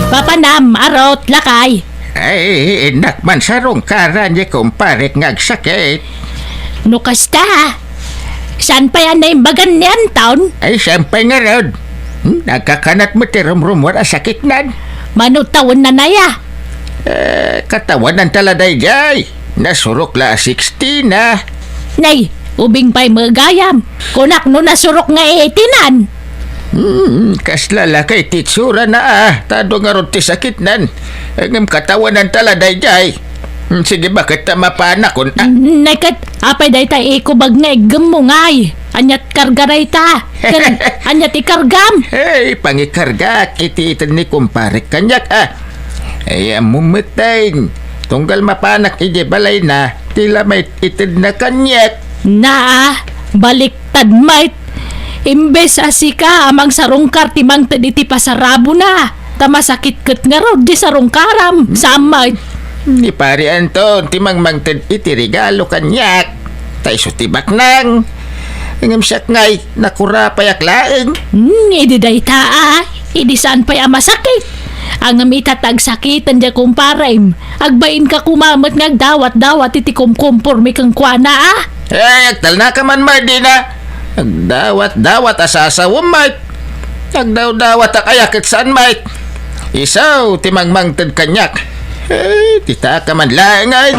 Papanam, arot, lakay. Ay, inak man sa rungkaran niya kumpare ngagsakit. Nukasta. Saan pa yan na imbagan niyan, taon? Ay, sampay nga rod. Nagkakanat mo tirum-rum wala sakit nan. Manutawon na naya. Katawan ng taladay jay. Nasurok la 16 na. Nay, ubing pa'y magayam. Kunak no nasurok nga itinan. Kaslala kay titsura na Tado nga ron ti sakit nan. Ang katawan ng taladay jay. Sige, bakit mapana kon? Nakat, apay day tayo ikubag nga igam mo ngay. Anyat kargaray ta. Anyat ikargam. Hey, pangikarga. Kitiitan ni kumpare kanyak Ay, mumitayin. Tunggal mapanak ije balay na. Tila may itid na kanyak. Baliktad mait. Imbes asika amang sarungkar timang taditi pasarabo na. Tamasakit ket nga ro di sarungkaram. Samay. Ni pare Anton, timang mangtad iti regalo kanyak. Tay sutibak nang. Ngam siyak ngay, nakurapayak laeng. Idi day taa. Idi saan pa'y masakit. Ang itatag sakitan dya kumparim. Agbain ka kumamat ngagdawat-dawat iti kumkumpurmi kang kuana Agtal na ka man Mardina. Agdawat-dawat asasawam Mike. Agdaw-dawat akayakit saan Mike. Isaw, timang mangtad kanyak. Tita ka man laengay.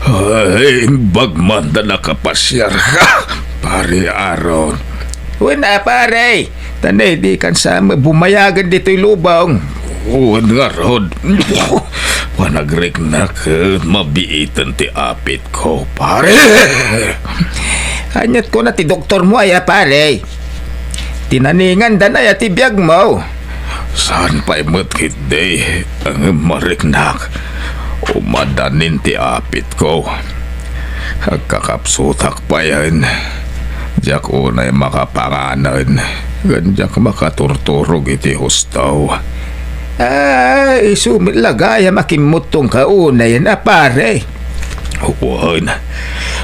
Ay, bagman na nakapasyar ka, pare Aaron. Wala pare. Tanay di kan sa bumayagan dito'y lubang. Uwan nga, Rod. Panagrik na ka, mabiitan ti apit ko, pare. Anyat ko na ti doktor mo ay pare. Tinaningan danay at ibiyag mo. Saan pa'y matkit day ang mariknak? Umadanin ti apit ko. Agkakapsutak pa yan. Diyak unay makapanganan. Gandiyak makaturturog iti hustaw. Ay, sumilagay makimutong kaunay na pare. Uwan.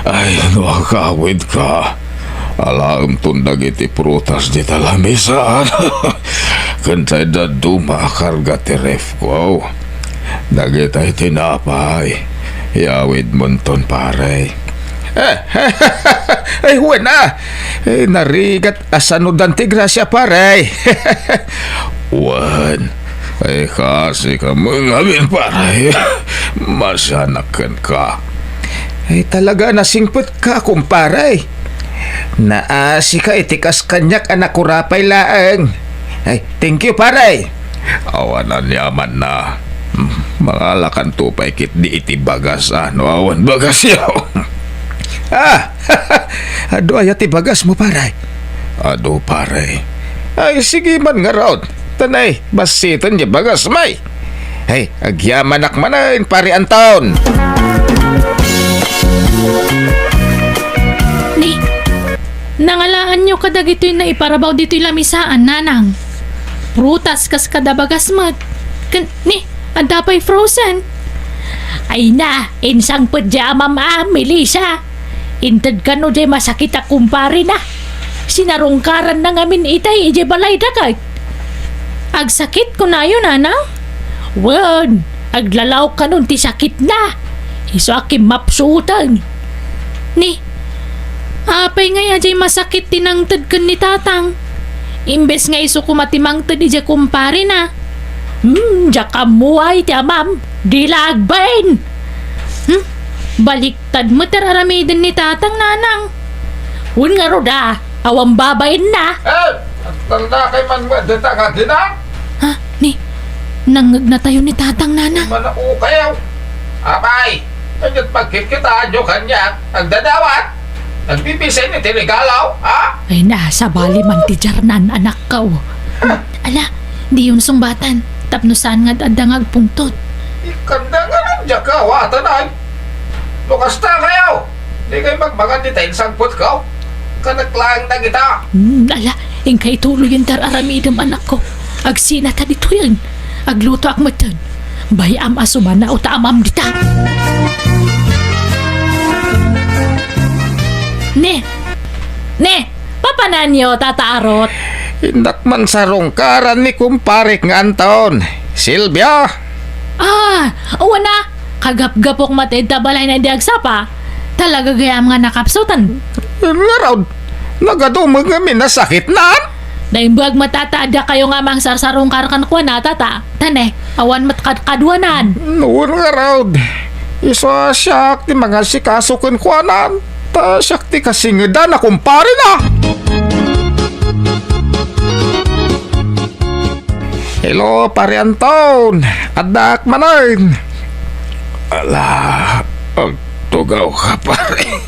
Ay, nakakawid ka. Alam tundag iti prutas di talamisan. Kantay da dumakarga ti ref ko. Dagitay tinapay. Yawid monton pare. Ay, huwena. Narigat asanudan ti grasya pare. Uwan. Ay kasi ka mangamin pare. Masanakan ka. Ay talaga nasingpot ka kumpare. Naasi ka itikas kanyak anak kurapay laeng. Ay, thank you pare. Awanan yaman na. Mangalakan tupay kit di iti bagas awan bagas yaw. Ado ay ati bagas mo pare. Ado pare. Ay sige man nga raw. Tanay, basitan niya bagas may. Ay, agyamanak manain pare Anton. Nangalaan nyo kadag ito'y na iparabaw dito'y lamisaan, nanang. Prutas kas kadabagas mat. Adapay frozen. Ay na, insang padya mama, Melissa. Intad ka no jay masakit kumpare na. Sinarungkaran na ngamin itay, ije balay dagat. Agsakit ko na yun, nanang. Wan, aglalaw ka nun ti sakit na. Iso akim mapsutan. Apay nga jay masakit tinangtad kan ni tatang. Imbes nga iso kumatimangtad ije kumpare na. Diya kamuay tiya ma'am. Dilagbain. Baliktad mo tararamidan ni tatang nanang. Hun nga roda, awang babain na. Tanda kay man mo, dita nga gina. Nangag na tayo ni tatang nanang. Manao kayo. Abay, kanyat pagkikitaan nyo kanya. Nagdadawat. Nagbibisay ni tinigalaw, ha? Ay na, sa bali man ti Jarnan, anak ka. Ala, di yun sumbatan. Tapnusan nga adangag pungtot. Ikanda nga lang dyan ka, watan ay. Lukas na kayo. Di kayo magbagan di tayo sangpot ka. Kanaklang na kita. Ala, ingkay tuloy yung tararamidam anak ko. Agsinata dito yan. Agluto ak matan. Bayam asumana o taamam dita. Papananyo, Tata Arot. Hindak man sarungkaran ni kumparik nga Anton. Silvia! Wana. Kagap-gapok matid tabalay na diagsapa. Talaga gaya mga nakapsutan. Nga raw, nagadumag kami na sakit na. Naimbag matataada kayo nga mang sarsarong karkan ko na, Tata. Tane, awan matkadwanan. Noon nga raw, isa siyak ti mga sikasukon kwanan. Ta siyak ti kasingida na kumpare na. Hello, pare Anton. Adak manan. Ala, tugaw ka pare.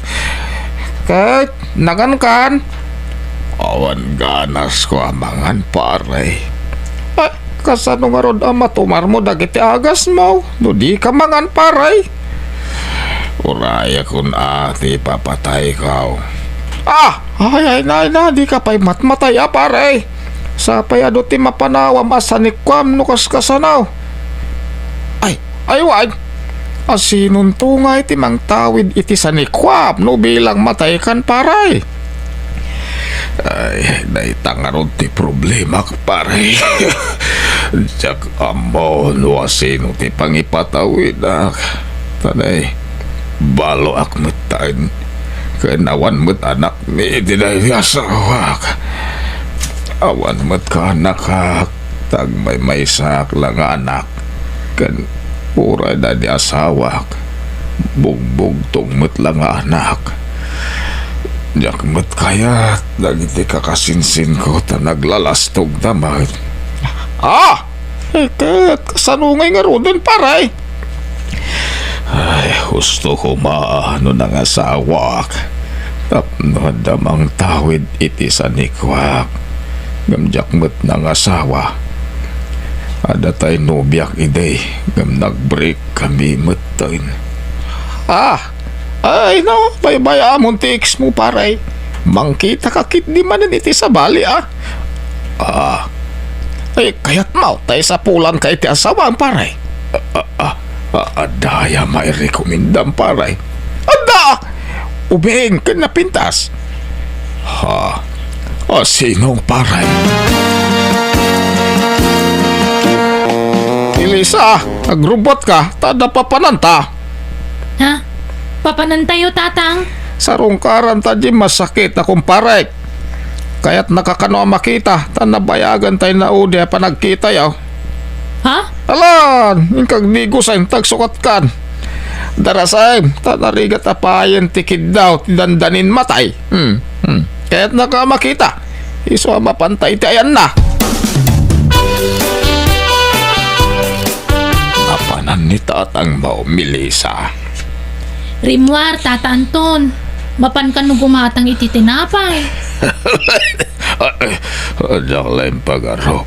Kahit nagan kan. Awan ganas ko amangan pare. Ay, kasano nga rod matumar mo dagiti agas mo. No di ka mangan paray. Uraya kun ati papatay ka. Ay, na, di ka pa'y matmatay paray. Sapay ado ti mapanawam asanikwam no kasanaw. Ay, wag. Asinon tungay ti mang tawid iti sanikwam no bilang matay kan paray. Ay, naitangarod ti problema ka pare. Diyak amo no asino ti pangipatawid Tanay, balo akmetan. Kenawan met anak ni dinay asawak. Awan met ka anak tag may sak lang anak. Kan uray na di asawak. Bugbog tong met lang anak. Diyak met kaya dagiti kakasinsin ko ta naglalastog damay. Kasanungay nga rodon paray. Ay, gusto ko maano ng asawak. Tapno damang tawid iti sa nikwak. Gamjak met ng asawa. Ada tayo nobyak iday. Gam nagbreak kami metain. Ay no, bay amon ti ex mo paray. Mangkita kakit di manan iti sa bali Ay, kaya't mau tayo sa pulan ka iti asawa ang paray. Adaya may rekomendam paray. Ada! Ubing ka na pintas. Sinong paray? Elisa, nagrobot ka, tada pa pananta. Ha? Papanantayo, Tatang? Sarungkaran tadi masakit na kumparay. Kaya't nakakano makita, tanabayagan tayo na udi pa nagkita yaw. Ha? Alan, yung kagnigosan, tagsukat kan. Darasay, tanarigat apayan tikid daw, dandanin matay. Kaya't nakamakita, iso mapantay tayan na. Napanan ni Tatang Mau Melissa. Rimwar, Tata Anton. Mapan ka nung gumatang iti tinapay. Diyak lang pag-arop.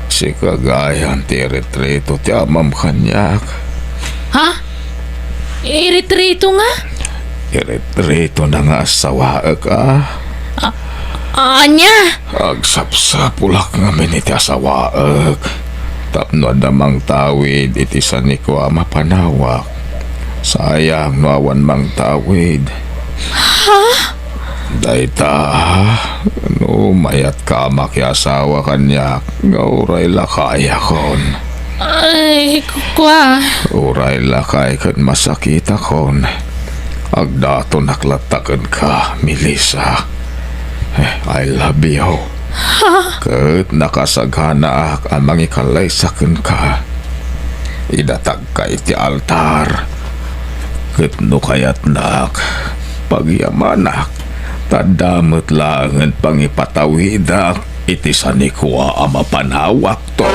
Si kagayan ti retrito ti amam kanyak. Ha? Iritrito nga? Retrito na nga asawa ka. Anya? Agsapsapulak nga miniti asawaak. Tapno adamang tawid iti saniko mapanawak. Sayang no awan mang tawid. Ha? Dayta no mayat ka makiasawa kanyak. Gauray lakaya kon. Ay, kwa. Uray lakay kan masakita kon. Agdato naklatakan ka, Melissa. I love you. Kat nakasaghana ang mangikalay sakin ka. Idatag ka iti altar. Kat no kayat nak. Pagyamanak. Tadamot lang ang pangipatawidak. Iti sanikwa ang mapanawak to.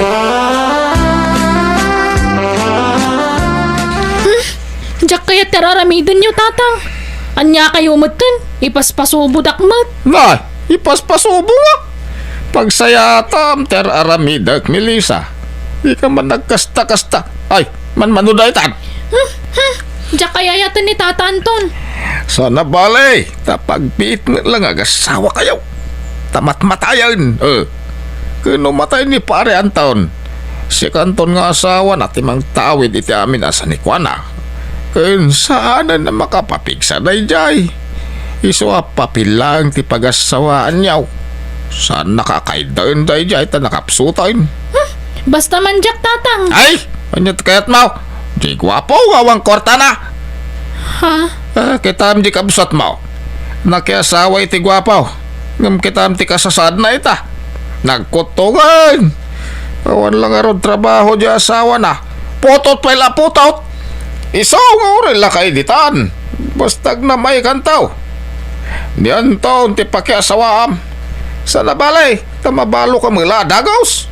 Diyak kaya teraramidan nyo, Tatang. Anya kayo umatan. Ipaspasubo dakmat. Na, ipaspasubo nga. Pagsayatam, teraramidak, Melissa. Di ka man nagkasta-kasta. Ay, manmanuday tan. Diyak kaya yata ni Tata Anton. Sana balay, tapagpiit nga lang agasawa kayo. Tamat-matayan. Kano matay ni pare Anton. Si Kanton nga asawa na timang tawid iti amin asa ni Kwana. Kun saan na makapapigsa na jay. Iso papilang ti pagasawaan niyaw. Saan nakakaidaan dahi jay ta nakapsutain. Basta man jak tatang. Ay! Anyat kayat mo? Di gwapo awang kwarta na. Ha? Kitam di kabsat mo. Nakiasawa iti gwapo. Ngam kitam ti kasasad na ita. Nagkutungan. Awan lang aron trabaho di asawa na. Putot pa ila putot. Isaw nga orin la kaiditan. Bastag na may kantaw. Diyan taon ti pakiasawaam. Sa nabalay, tamabalo ka mga dagaws.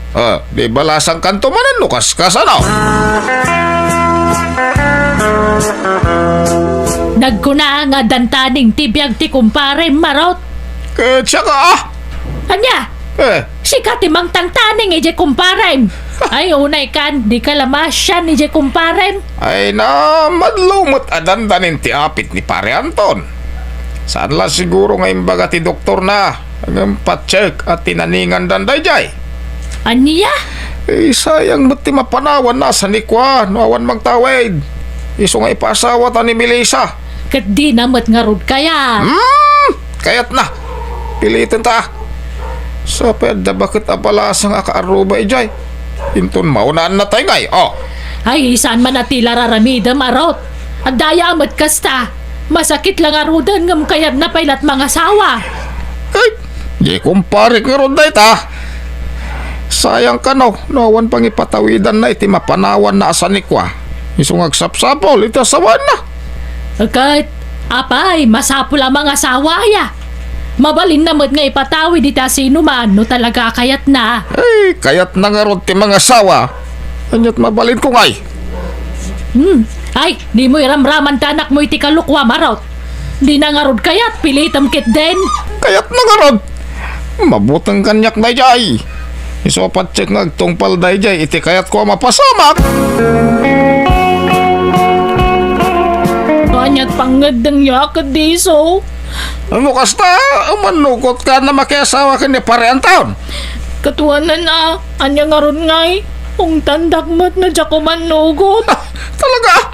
Di balasang kanto manan lukas ka sana. Nagkuna nga dantaning tibiyag ti kumpare marot. Tsaka Anya? Si katimang tangtaning ije kumpare. Ay unay kan, di ka lamasyan ije kumpare. Ay na madlumot adandanin ti apit ni pare Anton. Saan la siguro nga imbaga ti doktor na ang pa-check at tinaningan danday jay. Anya? Sayang mo't ti mapanawan na sa nikwa no awan magtawid. Iso nga ipasawa ta ni Melissa. Kat di namot nga rod kaya. Kayat na. Pilitin ta. Sa pwede bakit apalasang akaaruba ijay. Inton maunaan na tayo ngay. Ay saan man atila raramida marot. At daya amat kasta. Masakit lang arudan ngam kayat na pailat mga sawa. Ay, di kumpare nga ron day ta. Sayang ka no. Nawan pang ipatawidan na iti mapanawan na asanikwa. Isong agsapsapol iti asawan na. Kahit apay masapul ang mga sawa ya. Mabalin namot nga ipatawi di ta sino man no talaga kayat na. Ay, kayat na nga ron ti mga asawa. Anyat mabalin ko ngay. Ay, di mo iramraman ta anak mo iti kalukwa marot. Di na nga rod kayat pilitam kit den. Kayat na nga ron. Mabutang kanyak na jay. Isopat check nagtungpal day jay. Iti kayat ko mapasamak. Kanyat pangadang yakad diso. Ano kasta? Manukot ka na makiasawa ka ni pare Anton. Katuanan na, anya nga ron ngay. Kung tandakmat na dya ko manugot. Talaga?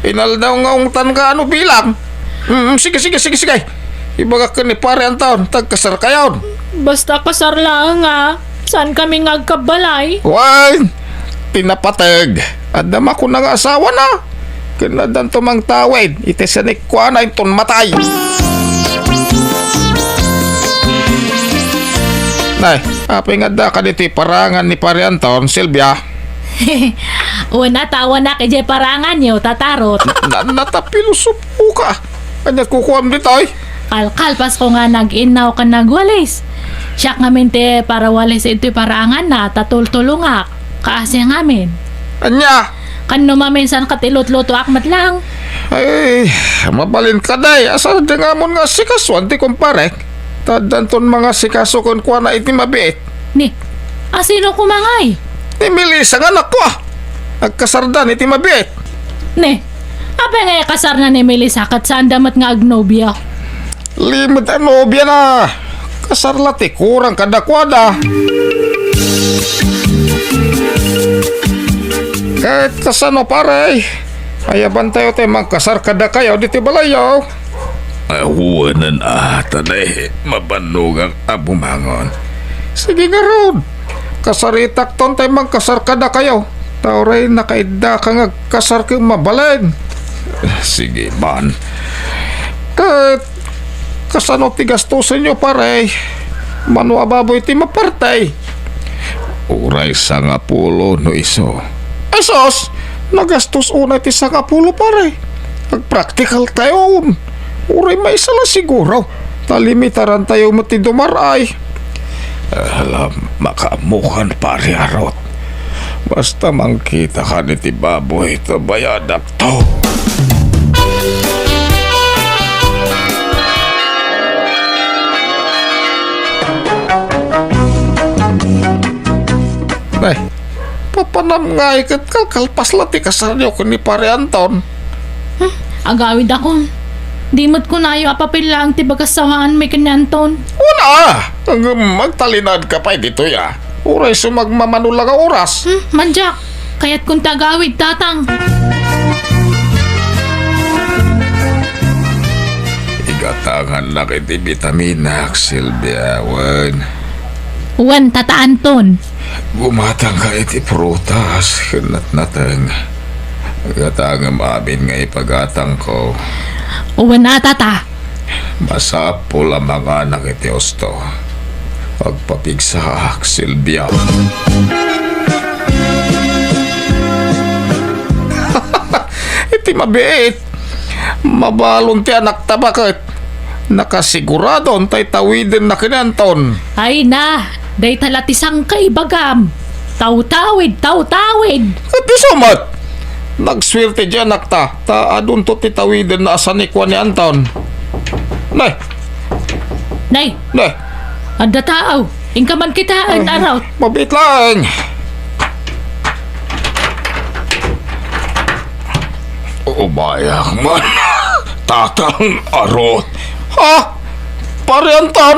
Inaldaw nga ungtan ka ano bilang? Sige. Ibaga ka ni pare Anton. Tagkasar kayon. Basta kasar lang nga. Saan kami ngagkabalay? Why? Pinapatag. Adama ko na nga asawa na. Kinadan to mang tawid. Itesanik ko na iton matay. Nay, apay nga da ka dito parangan ni pare Anton, Silvia. Una tawa na kay parangan niyo, tatarot. Natapilusupo ka. Kanya kukuam dito ay. Kalkalpas ko nga nag-inaw ka nagwalis. Siya ngamin te para walis ito'y parangan na tatultulungak. Kaasi ngamin. Anya? Kano maminsan katilot-luto akmat lang. Ay, mabalin ka day. Asa di nga mo nga sikaswan di kumpare. Tadanton mga sikaso kon kuha na iti mabiit. Ni, asino kumangay? Ni Melissa nga anak ko ah. Nagkasardan iti mabiit. Ni, apa nga kasar na ni Melissa kat saan damat nga agnobya? Limit ang nobya na. Kasarlati kurang kadakwada. Kahit kasano pare. Ayaban tayo tayo magkasar kada kayo dito balayaw. Awanan tanay. Mabanugang abumangon. Sige nga ron. Kasaritak ton tayo magkasar kada kayo. Tauray nakaida ka nga kasar kang mabalin. Sige man. Kahit kasano ti gastusin nyo pare. Mano ababoy ti mapartay. Uray sa nga pulo no iso. Esos, nagastos una ti sa kapulo pare. Nag-practical tayo. Uray may isa lang siguro. Talimitaran tayo mati dumaray. Alam, makaamukan pare arot. Basta mangkita ka ni ti baboy to bayadak to. Ay, papanam nga ikat kalpas lati kasaryo ko ni pare Anton. Agawid ako. Dimot ko na yung apapilang tibagasamaan may kanyanton. Una, hanggang magtalinad ka pa dito ya. Uray sumagmamanula ka oras. Manjak, kaya't kung tagawid tatang. Gatangan na kiti vitaminak, Silvia, wan. Wan tata Anton. Gumatang ka iti prutas, kanat natang. Gatangam amin nga ipagatang ko. Wan tata. Masapol ang mga anak iti osto. Pagpapigsaak, Silvia. Iti mabiit. Mabalon ti anak tabakit. Nakasigurado tay tawidin na kinanton. Ay na, day talatisang kay bagam. Taw-tawid. Iti sumat. Nagswerte di anak ta. Ta adun to ti tawidin na asanikwa ni Anton. Nay, Nay, ada tao. Ingka man kitaan araw. mabit lang. Umayak man. Tatang arot. Ha? Pare Anton?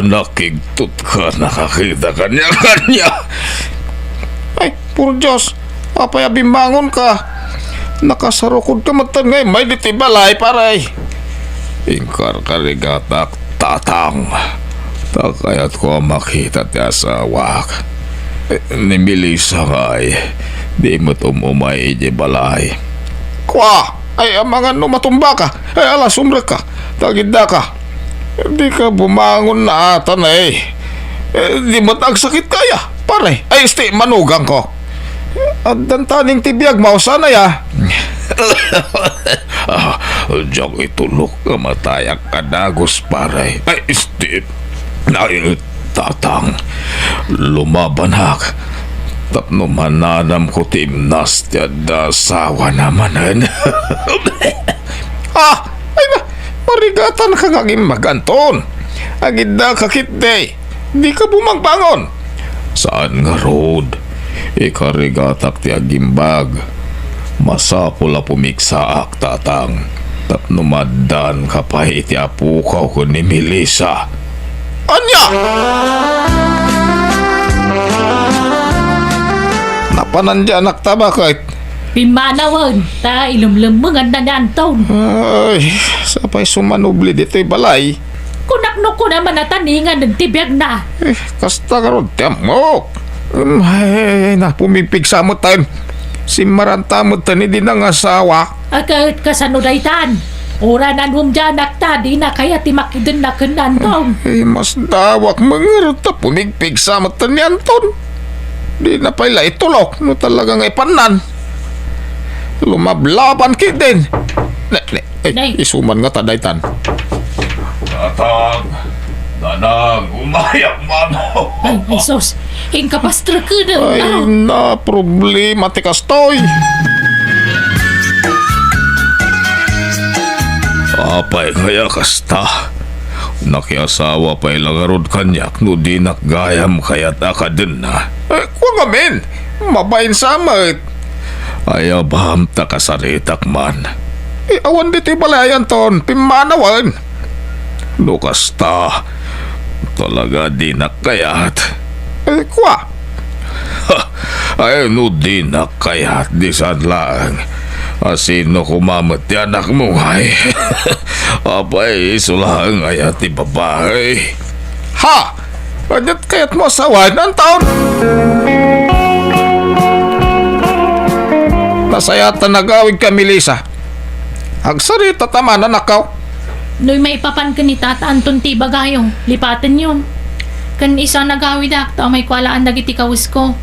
Nakigtot ka. Nakakita kanya. Ay, puro Diyos. Apay abimbangon ka. Nakasarukod ka matan ngay. May ditibalay, paray. Ingkar karigatak tatang. Takayat ko makita ti asawak. Ni Melissa kay. Di mo't umumay iji balay. Kwa! Ay, amangan no matumba ka. Ay, alas umrek ka. Tagida ka. Di ka bumangon na ata na eh. Di mo't agsakit kaya. Pare, ay isti manugang ko. At dantaning tibiyag mausanay ah. Diyak itulok ka matayak kadagos pare. Ay isti. Ay tatang. Lumabanak. Tapno mananam ko timnas tiyada sawa namanan. Ay ba? Marigatan ka ngaging maganton. Agid na kakit day. Di ka bumagbangon. Saan nga road? Ikarigatak ti agimbag. Masapula pumiksaak tatang. Tapno madan ka pa iti apukaw ko ni Melissa. Anya! Napanandya anak tabakit. Pimanawan. Ta ilumlumungan na ni Anton. Ay, sapay sumanubli dito'y balay. Kunakno ko naman nataningan ng tibiyag na. Kasta karon tiamok. Ay, pumipig sa mo tayo. Si Maranta mo tani din ang asawa. Agad kasanudaytan. Ora na numjanak ta di na kaya timakidin na kanantong. Ay, mas dawak mga ta pumipig sa mo tani Anton. Di na pala itulok. No talagang ipanan. Lumablaban kid din. Nay. Isuman nga tadaytan. Tatang, danang, umayak man. Ay, sos. Ingkapastra ka na. Ay, na problema ti kastoy. Apay kaya kasta. Nakiasawa pa ilangarod kanyak no di nakgayam kaya't akadun na. Kwa ngamin, mabayin samit. Ay abaham ta kasaritak man. Awan dito balayan ton, pimanawan. No kasta, talaga di nakayat. Kwa? Ay no di nakayat, di sad lang. Asino kumamot ti anak mo ay. Apay isulang ay ati babae. Ha? Anyat kayat mo asawan ang taon? Nasayatan nagawid ka Melissa. Agsarita tama na nakaw. Noy may papan ka ni Tata Anton ti bagayong. Lipatan yun. Kan isa nagawid akta may kwalaan dagiti kawis ko.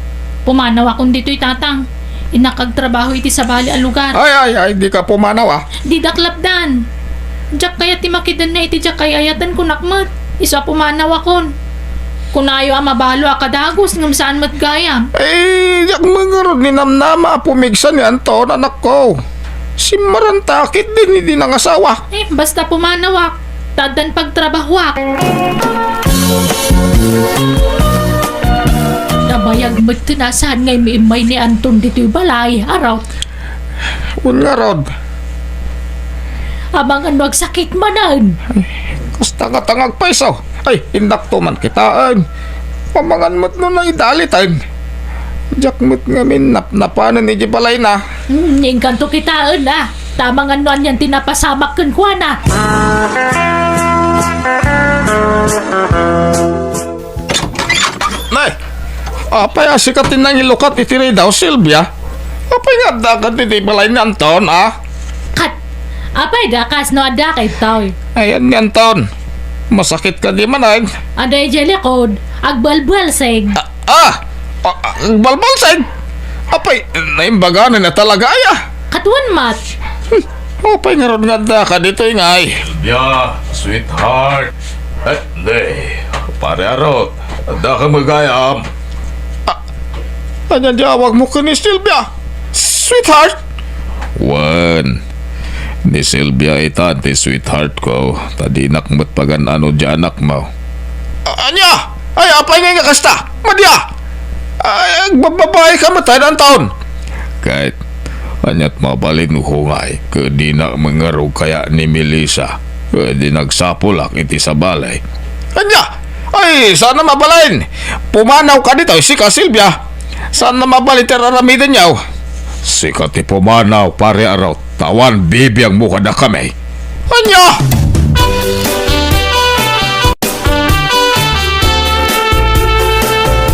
Pumanaw akong dito'y tatang. Inakagtrabaho iti sa bali ang lugar. Ay, di ka pumanaw ah. Di daklapdan. Diyak kaya ti makidan na iti diyak kay ayatan ko nakmat. Isa pumanaw akon. Kunayo ang mabalo akadagos ngam saan matgayam. Ay, yak mga ron ni namnama pumigsan ni Anton anak ko. Si Marantakit din hindi nang asawa. Basta pumanawak. Tadan pagtrabahwak. Nabayag mo't tinasahan ngay may ni Anton dito'y balay. Araw. Nga rod. Abangan wag sakit manan. Kasta nga tangag paiso. Ay, indak to man kitaan. Pamangan mo't nun na idalitan. Diyak mo't nga min napanan ni Jibalay na. Ingkanto kitaan ah. Tamang ano yan tinapasamak kun kwa na. Nay, apay asikatin ng ilukat itiri daw, Silvia. Apay nga dagat iti balay ni Anton, ah? Kat, apay dakas no ada kay tao. Ayan ni Anton. Masakit ka di man, ay. Aday jeli kod, agbalbal seg. Balbalsay. Apay, naimbaganan na talaga, ay, ah. Katwan mat. Apay nga ron nga dagat dito, ingay. Yeah, sweetheart. Nay, pare arot. Ada ka magayam. Kanya jawag mo ka ni Silvia. Sweetheart. Wan. Ni Silvia itante sweetheart ko. Tadinak mo't pagan ano di anak mo. Anya! Ay, apay nga kasta! Madya! Ay, agbababae ka matay ng taon! Kahit anyat mabalin ko ngay. Kadi na mangarog kaya ni Melissa. Kadi nagsapulak iti sa balay. Anya! Ay, sana mabalain! Pumanaw ka dito, si ka Silvia! Sana mabalit aramidan niyaw! Sikat ti pumanaw pare arot. Tawan bibiyang mukha na kami. Anya!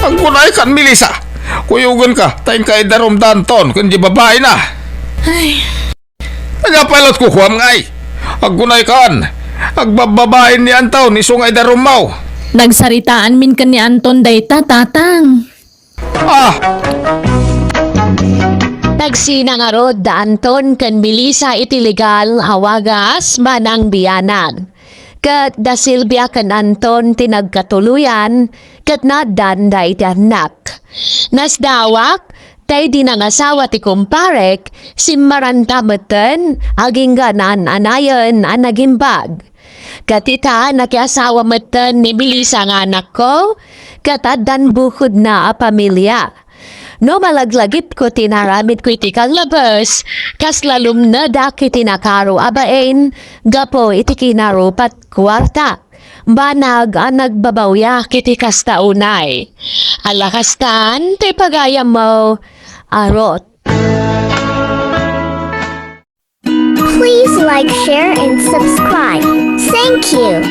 Ang kunay kan, Melissa! Kuyugan ka, tayo ka idarom danton, kundi babae na! Ay, Anya pilot ko kuwam ngay! Ang kunay kan! Agbababae ni Antaw ni sungay darom mau! nagsaritaan min ka ni Anton dayta tatang. Ah! Nagsinangarod da Anton kan Melissa iti legal awagas manang biyanan. Kat da Silvia kan Anton tinagkatuluyan kat nadan da iti anak. Nasdawak tay di nangasawa ti kumparek si Maranta meten aging ganan anayon anagimbag. Katita nakiasawa meten ni Melissa nga anak ko katadan bukod na a pamilya. No malaglagip ko tinaramit ko iti kalabas, kas lalum na daki tinakaro abain, gapo iti kinarupat kwarta. Banag ang nagbabawya kiti kasta unay. Alakastan, ti pagayam mo, arot. Please like, share, and subscribe. Thank you.